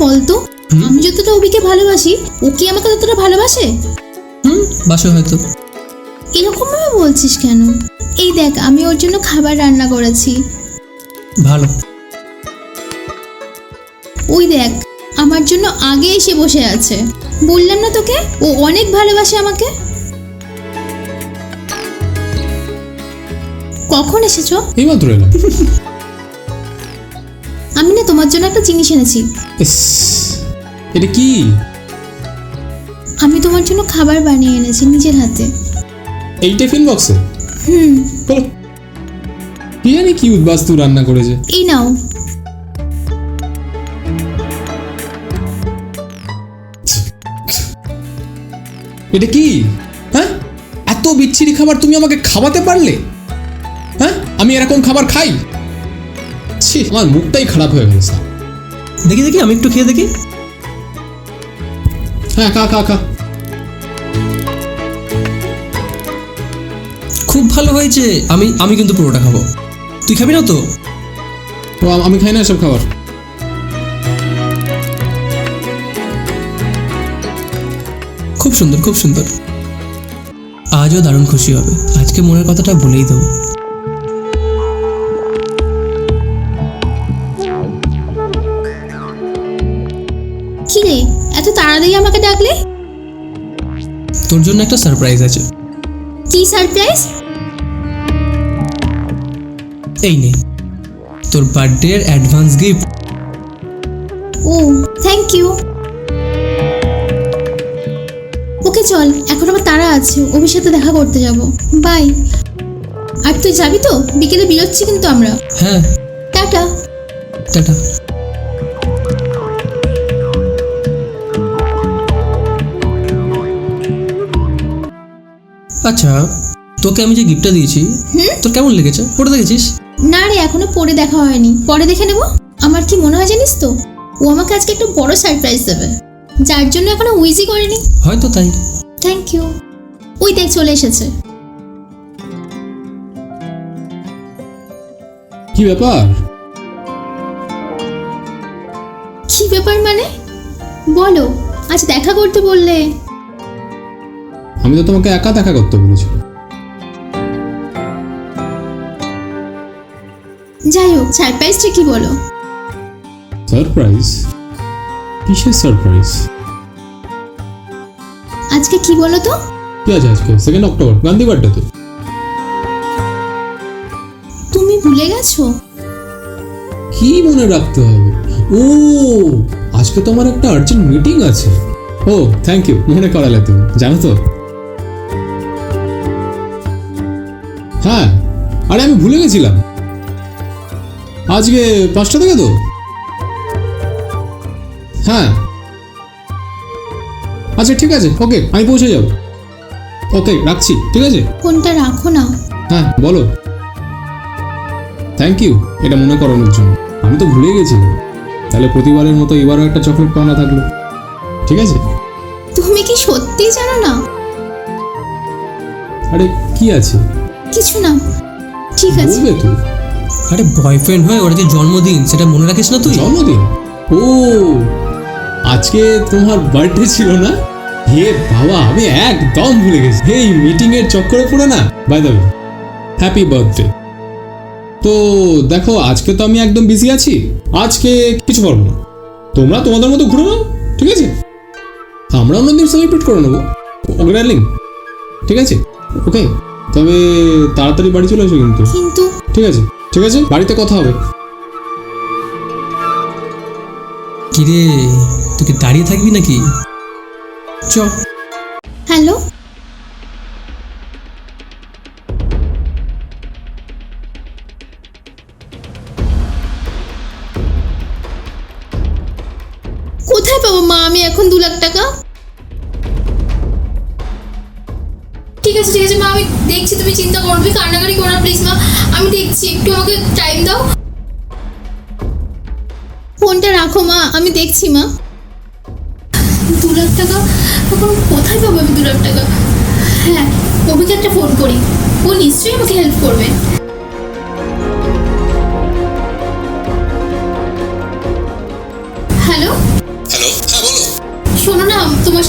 বলতো, আমি যতটা অভিকে ভালোবাসি ও কি আমাকে ততটা ভালোবাসে? বাসে হয়তো। এরকম ভাবে বলছিস কেন? এই দেখ, আমি ওর জন্য খাবার রান্না করেছি। ভালো। ওই দেখ, আমার জন্য আগে এসে বসে আছে। বললাম না তোকে, ও অনেক ভালোবাসে আমাকে। কখন এসেছো? এইমাত্র এলাম। আমি না তোমার জন্য একটা জিনিস এনেছি। এটা কি? আমি তোমার জন্য খাবার বানিয়ে এনেছি নিজের হাতে। এই টিফিন বক্সে? বলো, কি জানি কি উদ্বাস্তু রান্না করেছে। এই নাও। এটা কি? হ্যাঁ, এত বিচ্ছিরি খাবার তুমি আমাকে খাওয়াতে পারলে? হ্যাঁ, আমি এরকম খাবার খাই? ছি, আমার মুখটাই খারাপ হয়ে গেল স্যার। দেখি দেখি, আমি একটু খেয়ে দেখি। হ্যাঁ, খা খা খা। খুব ভালো হয়েছে। আমি কিন্তু পুরোটা খাবো। তুই খাবি না তো? ও, আমি খাই না এসব খাবার। খুব সুন্দর, খুব সুন্দর। আজও দারুণ খুশি হবে। আজকে মনের কথাটা বলেই দেবো। কি রে, এত তাড়াতাড়ি আমাকে ডাকলে? তোর জন্য একটা সারপ্রাইজ আছে। কি সারপ্রাইজ? এই নে, তোর বার্থডে এর অ্যাডভান্স গিফট। ও, থ্যাংক ইউ। ওকে চল, এখন আমার তাড়া আছে, অভির সাথে দেখা করতে যাব। বাই। আর তুই যাবি তো? বিকেলে বেরোচ্ছি কিন্তু আমরা। হ্যাঁ, টাটা। টাটা। আচ্ছা, তোকে আমি যে গিফটটা দিয়েছি, তোর কেমন লেগেছে? পড়ে দেখেছিস? না রে, এখনো পরে দেখা হয়নি, পরে দেখে নেব। আমার কি মনে হয় জানিস তো, ও আমাকে আজকে একটা বড় সারপ্রাইজ দেবে, যার জন্য এখনো উইজি করিনি। হয়তো তাই। Thank you. ওই দেখ, চলে এসেছে। কি ব্যাপার? কি ব্যাপার মানে? বলো, আজ দেখা করতে বললে। আমি তো তোমাকে একা দেখা করতে বলেছিলাম। যাই হোক, সারপ্রাইজটা কি বলো? সারপ্রাইজ? কিসের সারপ্রাইজ? আজকে কি বলো তো? কি আছে আজকে? 2 অক্টোবর, গান্ধী বার্থডে তো। তুমি ভুলে গেছো? কি মনে রাখতে হবে? ও, আজকে তো আমার একটা আর্জেন্ট মিটিং আছে। ও, থ্যাংক ইউ, মনে করালে তুমি। জানো তো, হ্যাঁ, আরে আমি ভুলে গেছিলাম। আজকে 5টা থেকে তো। হ্যাঁ, আচ্ছা ঠিক আছে, ওকে, আমি পৌঁছে যাব। ওকে, রাখছি, ঠিক আছে? ফোনটা রাখো না। হ্যাঁ, বলো। থ্যাংক ইউ এটা মনে করানোর জন্য। আমি তো ভুলে গেছিলাম। তাহলে প্রতিবারের মতো এবারও একটা চকলেট পাওনা থাকলো, ঠিক আছে? তুমি কি সত্যি জানো না? আরে কি আছে? কিছু না, ঠিক আছে। বলবে তুই? আরে বয়ফ্রেন্ড হয়ে ওর যে জন্মদিন, সেটা মনে রাখিস না তুই? জন্মদিন? ও, আজকে তোমার বার্থডে ছিল না? হে বাবা, আমি একদম ভুলে গেছি। এই মিটিং এর চক্করে পড়ে না। By the way, happy birthday. তো দেখো, আজকে তো আমি একদম বিজি আছি, আজকে কিছু করবো না। তোমরা তোমাদের মতো ঘুরে নাও, ঠিক আছে? আমরা অন্যদিন সেলিব্রেট করে নেবো। ওকে ডার্লিং, ঠিক আছে? ওকে, তবে তাড়াতাড়ি বাড়ি চলে এসো কিন্তু। কিন্তু ঠিক আছে, ঠিক আছে, বাড়িতে কথা হবে। কিরে, তুই কি দাঁড়িয়ে থাকবি নাকি? চ। হ্যালো, কোথায় পাবো মা আমি এখন 2 লাখ টাকা? ঠিক আছে ঠিক আছে মা, আমি দেখছি, তুমি চিন্তা করবে, কান্নাকাটি করো না প্লিজ মা, আমি দেখছি, একটু আমাকে টাইম দাও। ফোনটা রাখো মা, আমি দেখছি মা। 2 লাখ টাকা এখন কোথায় পাবো আমি 2 লাখ টাকা? হ্যাঁ, অভিকে একটা ফোন করি, ও নিশ্চয়ই আমাকে হেল্প করবে। হ্যালো,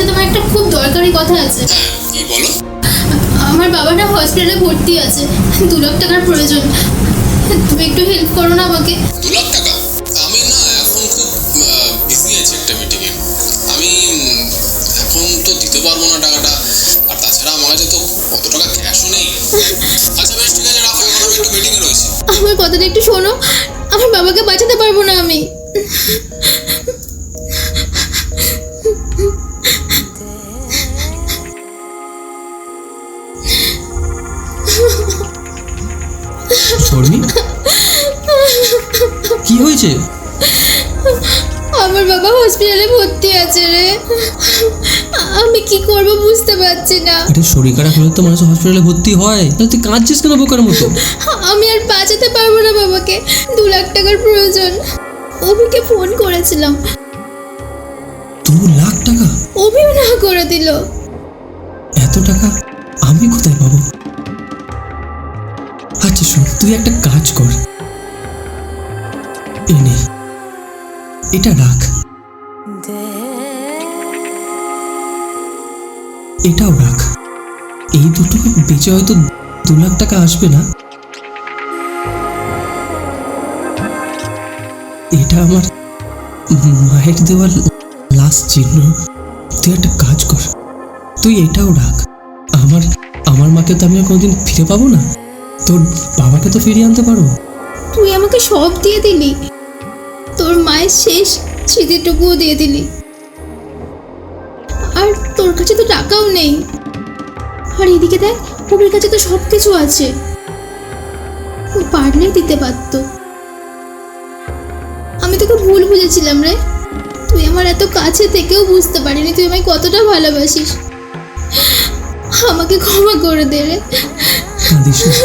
তোমার একটা খুব দরকারি কথা আছে। কি বলো? আমার বাবা না হসপিটালে ভর্তি আছে, 2 লাখ টাকার প্রয়োজন। তুমি একটু হেল্প করো না আমাকে। 2 লাখ টাকা? আমি না এখন খুব বিজি আছি একটা মিটিংয়ে, আমি এখন তো দিতে পারবো না টাকাটা, আর তাছাড়া আমার কাছে তো কত টাকা ক্যাশও নেই। আচ্ছা বেশ, ঠিক আছে, রাখো, এখন আমি একটু মিটিংয়ে রয়েছি। আমার কথাটা একটু শোনো, আমার বাবাকে বাঁচাতে পারবো না আমি। শর্মি, কি হয়েছে? আমার বাবা হসপিটালে ভর্তি আছে রে, আমি কি করব বুঝতে পারছি না। আরে শরীর খারাপ হলে তো মানুষ হসপিটালে ভর্তি হয়, তাহলে তুই কাঁদছিস কেন বোকার মতো? আমি আর বাঁচাতে পারবো না বাবাকে, 2 লাখ টাকার প্রয়োজন। অভিকে ফোন করেছিলাম, 2 লাখ টাকা? অভিও না করে দিল। এত টাকা আমি কোথায় পাবো? আচ্ছা শোন, তুই একটা কাজ কর, এই নে, এটা রাখ, এটাও রাখ। এই দুটো বেঁচে হয়তো 2 লাখ টাকা আসবে না। এটা আমার মায়ের দেওয়ার লাস্ট চিহ্ন। তুই একটা কাজ কর, তুই এটাও রাখ। আমার মাকে তো আমি আর কোনোদিন ফিরে পাবো না, তোর বাবাকে তো ফিরিয়ে আনতে পারবো। তুই আমাকে সব দিয়ে দিলি, তোর মায়ের শেষ স্মৃতিটুকুও দিয়ে দিলি, আর তোর কাছে তো টাকাও নেই। আর এদিকে দেখ, অভির কাছে তো সব কিছু আছে, ও পারলেই দিতে পারতো। আমি তোকে ভুল বুঝেছিলাম রে, তুই আমার এত কাছে থেকেও বুঝতে পারিনি তুই আমায় কতটা ভালোবাসিস। আমাকে ক্ষমা করে দে রে। কাঁদিস না।